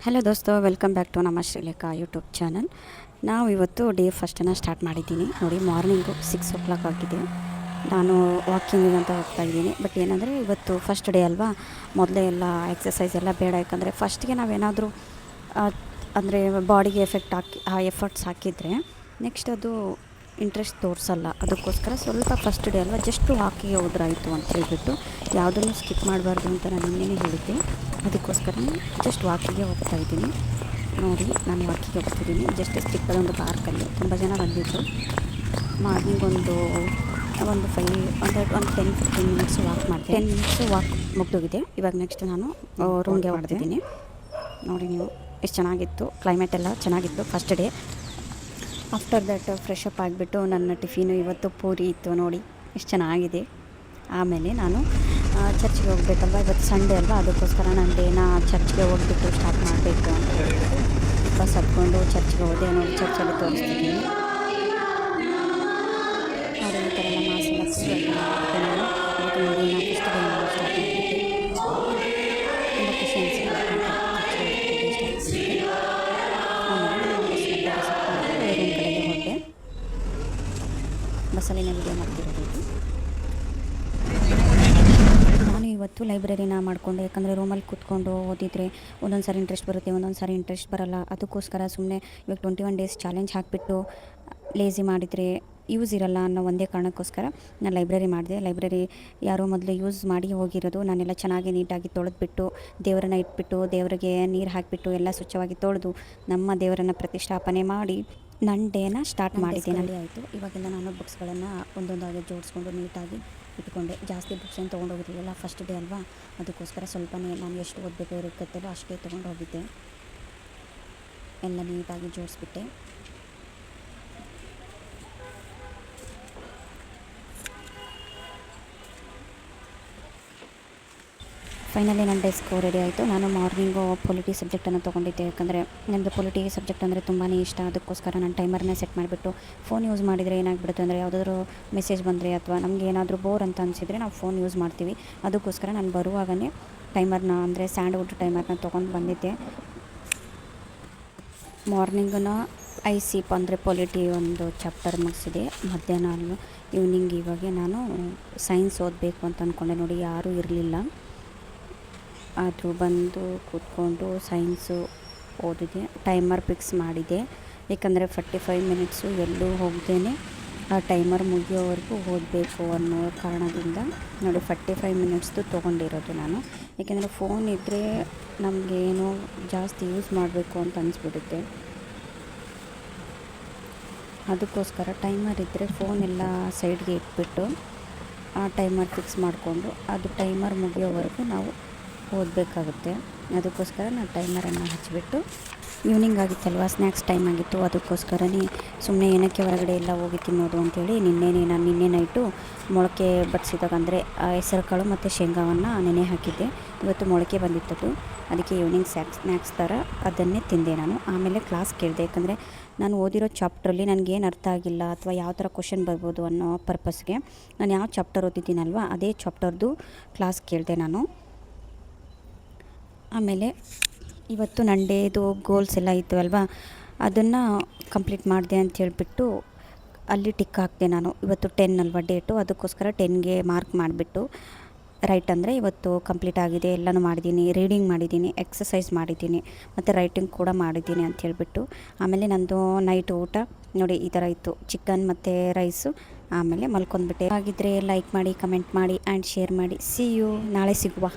Hello ದೋಸ್ತೋ, welcome back to ನಮ್ಮ Srilekha YouTube channel. ನಾವು ಇವತ್ತು ಡೇ ಫಸ್ಟನ್ನು ಸ್ಟಾರ್ಟ್ ಮಾಡಿದ್ದೀನಿ. ನೋಡಿ, ಮಾರ್ನಿಂಗು 6 o'clock ಆಗಿದೆ. ನಾನು ವಾಕಿಂಗಿಗೆ ಅಂತ ಹೋಗ್ತಾಯಿದ್ದೀನಿ. ಬಟ್ ಏನಂದರೆ ಇವತ್ತು ಫಸ್ಟ್ ಡೇ ಅಲ್ವಾ, ಮೊದಲೇ ಎಲ್ಲ ಎಕ್ಸಸೈಸ್ ಎಲ್ಲ ಬೇಡ. ಯಾಕಂದರೆ ಫಸ್ಟ್ಗೆ ನಾವೇನಾದರೂ ಅಂದರೆ ಬಾಡಿಗೆ ಎಫರ್ಟ್ಸ್ ಹಾಕಿದರೆ ನೆಕ್ಸ್ಟ್ ಅದು ಇಂಟ್ರೆಸ್ಟ್ ತೋರಿಸಲ್ಲ. ಅದಕ್ಕೋಸ್ಕರ ಸ್ವಲ್ಪ ಫಸ್ಟ್ ಡೇ ಅಲ್ವಾ, ಜಸ್ಟ್ ವಾಕಿಗೆ ಹೋದ್ರಾಯಿತು ಅಂತ ಹೇಳಿಬಿಟ್ಟು ಯಾವುದನ್ನು ಸ್ಕಿಪ್ ಮಾಡಬಾರ್ದು ಅಂತ ನಾನು ನಿನ್ನೆ ಹೇಳಿದ್ದೆ. ಅದಕ್ಕೋಸ್ಕರ ಜಸ್ಟ್ ವಾಕಿಗೆ ಹೋಗ್ತಾಯಿದ್ದೀನಿ. ನೋಡಿ, ನಾನು ವಾಕಿಗೆ ಹೋಗ್ತಿದ್ದೀನಿ. ಜಸ್ಟ್ ಚಿಕ್ಕದೊಂದು ಪಾರ್ಕಲ್ಲಿ ತುಂಬ ಜನ ಬಂದಿದ್ದರು. ಮಾರ್ನಿಂಗ್ ಒಂದು 10-15 ಮಿನಿಟ್ಸ್ ವಾಕ್ ಮಾಡಿದೆ. 10 ಮಿನಿಟ್ಸು ವಾಕ್ ಮುಗಿದೋಗಿದೆ. ಇವಾಗ ನೆಕ್ಸ್ಟ್ ನಾನು ರೂಮ್ಗೆ ಹೊರಡ್ತಿದ್ದೀನಿ. ನೋಡಿ ನೀವು, ಎಷ್ಟು ಚೆನ್ನಾಗಿತ್ತು, ಕ್ಲೈಮೇಟ್ ಎಲ್ಲ ಚೆನ್ನಾಗಿತ್ತು first day. After that fresh up ಆಗಿಬಿಟ್ಟು ನನ್ನ ಟಿಫಿನು ಇವತ್ತು ಪೂರಿ ಇತ್ತು. ನೋಡಿ ಎಷ್ಟು ಚೆನ್ನಾಗಿದೆ. ಆಮೇಲೆ ನಾನು ಚರ್ಚ್ಗೆ ಹೋಗಬೇಕಲ್ವ, ಇವತ್ತು ಸಂಡೇ ಅಲ್ವಾ, ಅದಕ್ಕೋಸ್ಕರ ನನ್ನ ಡೇನ ಚರ್ಚ್ಗೆ ಹೋಗ್ಬಿಟ್ಟು ಸ್ಟಾರ್ಟ್ ಮಾಡಬೇಕು ಅಂತ ಹೇಳಿಬಿಟ್ಟು ಬಸ್ ಹತ್ಕೊಂಡು ಚರ್ಚ್ಗೆ ಹೋದೆ. ನೋಡಿ, ಚರ್ಚಲ್ಲಿ ತೋರಿಸ್ತಿದ್ದೀನಿ. ನೋಡಿ, ಈ ಥರ ಎಲ್ಲ ಮಾಸ್ ಎಲ್ಲ ನಾನು ಇವತ್ತು ನೋಡಿ ನಾನು ಫಸ್ಟ್ ಡೇ ಸ್ಟಾರ್ಟ್ ಮಾಡಿಬಿಟ್ಟು ತುಂಬ ಖುಷಿ ಅನಿಸಿತ್ತು. ರೂಮ್ ಕಡೆಗೆ ಹೊರಟೆ. ಬಸ್ಸಲ್ಲಿನ ವಿಡಿಯೋ ಮಾಡ್ತಿರೋದು. ನಾನು ಇವತ್ತು ಲೈಬ್ರರಿನ ಮಾಡಿಕೊಂಡೆ. ಯಾಕಂದರೆ ರೂಮಲ್ಲಿ ಕೂತ್ಕೊಂಡು ಓದಿದರೆ ಒಂದೊಂದು ಸಾರಿ ಇಂಟ್ರೆಸ್ಟ್ ಬರುತ್ತೆ, ಒಂದೊಂದು ಸಾರಿ ಇಂಟ್ರೆಸ್ಟ್ ಬರೋಲ್ಲ. ಅದಕ್ಕೋಸ್ಕರ ಸುಮ್ಮನೆ ಇವಾಗ 21 ಡೇಸ್ ಚಾಲೆಂಜ್ ಹಾಕಿಬಿಟ್ಟು ಲೇಸಿ ಮಾಡಿದರೆ ಯೂಸ್ ಇರಲ್ಲ ಅನ್ನೋ ಒಂದೇ ಕಾರಣಕ್ಕೋಸ್ಕರ ನಾನು ಲೈಬ್ರರಿ ಮಾಡಿದೆ. ಲೈಬ್ರರಿ ಯಾರೋ ಮೊದಲು ಯೂಸ್ ಮಾಡಿ ಹೋಗಿರೋದು. ನಾನೆಲ್ಲ ಚೆನ್ನಾಗಿ ನೀಟಾಗಿ ತೊಳೆದ್ಬಿಟ್ಟು ದೇವರನ್ನ ಇಟ್ಬಿಟ್ಟು ದೇವರಿಗೆ ನೀರು ಹಾಕಿಬಿಟ್ಟು ಎಲ್ಲ ಸ್ವಚ್ಛವಾಗಿ ತೊಳೆದು ನಮ್ಮ ದೇವರನ್ನು ಪ್ರತಿಷ್ಠಾಪನೆ ಮಾಡಿ ನನ್ನ ಡೇನ ಸ್ಟಾರ್ಟ್ ಮಾಡಿದ್ದೆ. ನಲ್ಲಿ ಆಯಿತು. ಇವಾಗೆಲ್ಲ ನಾನು ಬುಕ್ಸ್ಗಳನ್ನು ಒಂದೊಂದಾಗಿ ಜೋಡಿಸ್ಕೊಂಡು ನೀಟಾಗಿ ಇಟ್ಕೊಂಡೆ. ಜಾಸ್ತಿ ಬುಕ್ಸ್ ಏನು ತೊಗೊಂಡೋಗಿರಲಿಲ್ಲ, ಫಸ್ಟ್ ಡೇ ಅಲ್ವಾ, ಅದಕ್ಕೋಸ್ಕರ ಸ್ವಲ್ಪನೇ ನಾನು ಎಷ್ಟು ಓದಬೇಕು ಇರುತ್ತಲ್ಲೋ ಅಷ್ಟೇ ತೊಗೊಂಡು ಹೋಗಿದ್ದೆ. ಎಲ್ಲ ನೀಟಾಗಿ ಜೋಡಿಸ್ಬಿಟ್ಟೆ. ಫೈನಲಿ ನನ್ನ ಡೆಸ್ಕ್ ರೆಡಿ ಆಯಿತು. ನಾನು ಮಾರ್ನಿಂಗು ಪೊಲಿಟಿ ಸಬ್ಜೆಕ್ಟನ್ನು ತೊಗೊಂಡಿದ್ದೆ. ಯಾಕಂದರೆ ನನಗೆ ಪೊಲಿಟಿ ಸಬ್ಜೆಕ್ಟ್ ಅಂದರೆ ತುಂಬಾ ಇಷ್ಟ. ಅದಕ್ಕೋಸ್ಕರ ನಾನು ಟೈಮರ್ನೇ ಸೆಟ್ ಮಾಡಿಬಿಟ್ಟು ಫೋನ್ ಯೂಸ್ ಮಾಡಿದರೆ ಏನಾಗ್ಬಿಡುತ್ತೆ ಅಂದರೆ ಯಾವುದಾದ್ರೂ ಮೆಸೇಜ್ ಬಂದರೆ ಅಥವಾ ನಮಗೆ ಏನಾದರೂ ಬೋರ್ ಅಂತ ಅನಿಸಿದರೆ ನಾವು ಫೋನ್ ಯೂಸ್ ಮಾಡ್ತೀವಿ. ಅದಕ್ಕೋಸ್ಕರ ನಾನು ಬರುವಾಗಲೇ ಟೈಮರ್ನ ಅಂದರೆ ಸ್ಯಾಂಡ್ವುಡ್ ಟೈಮರ್ನ ತೊಗೊಂಡು ಬಂದಿದ್ದೆ. ಮಾರ್ನಿಂಗನ IC ಅಂದರೆ ಪೊಲಿಟಿ ಒಂದು ಚಾಪ್ಟರ್ ಮುಗಿಸಿದೆ. ಮಧ್ಯಾಹ್ನ ಈವ್ನಿಂಗ್ ಇವಾಗ ನಾನು ಸೈನ್ಸ್ ಓದಬೇಕು ಅಂತ ಅಂದ್ಕೊಂಡೆ. ನೋಡಿ, ಯಾರೂ ಇರಲಿಲ್ಲ, ಆದರೂ ಬಂದು ಕೂತ್ಕೊಂಡು ಸೈನ್ಸು ಓದಿದೆ. ಟೈಮರ್ ಫಿಕ್ಸ್ ಮಾಡಿದೆ. ಏಕೆಂದರೆ 45 ಮಿನಿಟ್ಸು ಎಲ್ಲೂ ಹೋಗದೇ ಆ ಟೈಮರ್ ಮುಗಿಯೋವರೆಗೂ ಓದಬೇಕು ಅನ್ನೋ ಕಾರಣದಿಂದ ನೋಡಿ 45 ಮಿನಿಟ್ಸ್ದು ತೊಗೊಂಡಿರೋದು ನಾನು. ಏಕೆಂದರೆ ಫೋನ್ ಇದ್ದರೆ ನಮಗೇನೋ ಜಾಸ್ತಿ ಯೂಸ್ ಮಾಡಬೇಕು ಅಂತ ಅನಿಸ್ಬಿಡುತ್ತೆ. ಅದಕ್ಕೋಸ್ಕರ ಟೈಮರ್ ಇದ್ದರೆ ಫೋನೆಲ್ಲ ಸೈಡ್ಗೆ ಇಟ್ಬಿಟ್ಟು ಆ ಟೈಮರ್ ಫಿಕ್ಸ್ ಮಾಡಿಕೊಂಡು ಅದು ಟೈಮರ್ ಮುಗಿಯೋವರೆಗೂ ನಾವು ಓದಬೇಕಾಗುತ್ತೆ. ಅದಕ್ಕೋಸ್ಕರ ನಾನು ಟೈಮರನ್ನು ಹಚ್ಚಿಬಿಟ್ಟು ಈವ್ನಿಂಗ್ ಆಗಿತ್ತಲ್ವ, ಸ್ನ್ಯಾಕ್ಸ್ ಟೈಮ್ ಆಗಿತ್ತು. ಅದಕ್ಕೋಸ್ಕರನೇ ಸುಮ್ಮನೆ ಏನಕ್ಕೆ ಹೊರಗಡೆ ಎಲ್ಲ ಹೋಗಿ ತಿನ್ನೋದು ಅಂಥೇಳಿ ನಿನ್ನೆ ನೈಟು ಮೊಳಕೆ ಬಡಿಸಿದಾಗ ಅಂದರೆ ಹೆಸರು ಕಾಳು ಮತ್ತು ಶೇಂಗಾವನ್ನು ನೆನೆ ಹಾಕಿದ್ದೆ. ಇವತ್ತು ಮೊಳಕೆ ಬಂದಿತ್ತದು, ಅದಕ್ಕೆ ಈವ್ನಿಂಗ್ ಸ್ನ್ಯಾಕ್ಸ್ ಥರ ಅದನ್ನೇ ತಿಂದೆ ನಾನು. ಆಮೇಲೆ ಕ್ಲಾಸ್ ಕೇಳಿದೆ. ಯಾಕಂದರೆ ನಾನು ಓದಿರೋ ಚಾಪ್ಟ್ರಲ್ಲಿ ನನಗೇನು ಅರ್ಥ ಆಗಿಲ್ಲ ಅಥವಾ ಯಾವ ಥರ ಕ್ವಶನ್ ಬರ್ಬೋದು ಅನ್ನೋ ಪರ್ಪಸ್ಗೆ ನಾನು ಯಾವ ಚಾಪ್ಟರ್ ಓದಿದ್ದೀನಲ್ವ ಅದೇ ಚಾಪ್ಟರ್ದು ಕ್ಲಾಸ್ ಕೇಳಿದೆ ನಾನು. ಆಮೇಲೆ ಇವತ್ತು ನನ್ನ ಡೇದು ಗೋಲ್ಸ್ ಎಲ್ಲ ಇತ್ತು ಅಲ್ವಾ, ಅದನ್ನು ಕಂಪ್ಲೀಟ್ ಮಾಡಿದೆ ಅಂತ ಹೇಳಿಬಿಟ್ಟು ಅಲ್ಲಿ ಟಿಕ್ ಹಾಕಿದೆ ನಾನು. ಇವತ್ತು 10 ಅಲ್ವಾ ಡೇಟು, ಅದಕ್ಕೋಸ್ಕರ 10ಗೆ ಮಾರ್ಕ್ ಮಾಡಿಬಿಟ್ಟು ರೈಟ್ ಅಂದರೆ ಇವತ್ತು ಕಂಪ್ಲೀಟ್ ಆಗಿದೆ, ಎಲ್ಲನೂ ಮಾಡಿದ್ದೀನಿ. ರೀಡಿಂಗ್ ಮಾಡಿದ್ದೀನಿ, ಎಕ್ಸಸೈಸ್ ಮಾಡಿದ್ದೀನಿ ಮತ್ತು ರೈಟಿಂಗ್ ಕೂಡ ಮಾಡಿದ್ದೀನಿ ಅಂತ ಹೇಳಿಬಿಟ್ಟು. ಆಮೇಲೆ ನಂದು ನೈಟ್ ಊಟ ನೋಡಿ ಈ ಥರ ಇತ್ತು, ಚಿಕನ್ ಮತ್ತು ರೈಸು. ಆಮೇಲೆ ಮಲ್ಕೊಂಡ್ಬಿಟ್ಟೆ. ಹಾಗಿದ್ದರೆ ಲೈಕ್ ಮಾಡಿ, ಕಮೆಂಟ್ ಮಾಡಿ ಆ್ಯಂಡ್ ಶೇರ್ ಮಾಡಿ. ಸಿ ಯು, ನಾಳೆ ಸಿಗುವ.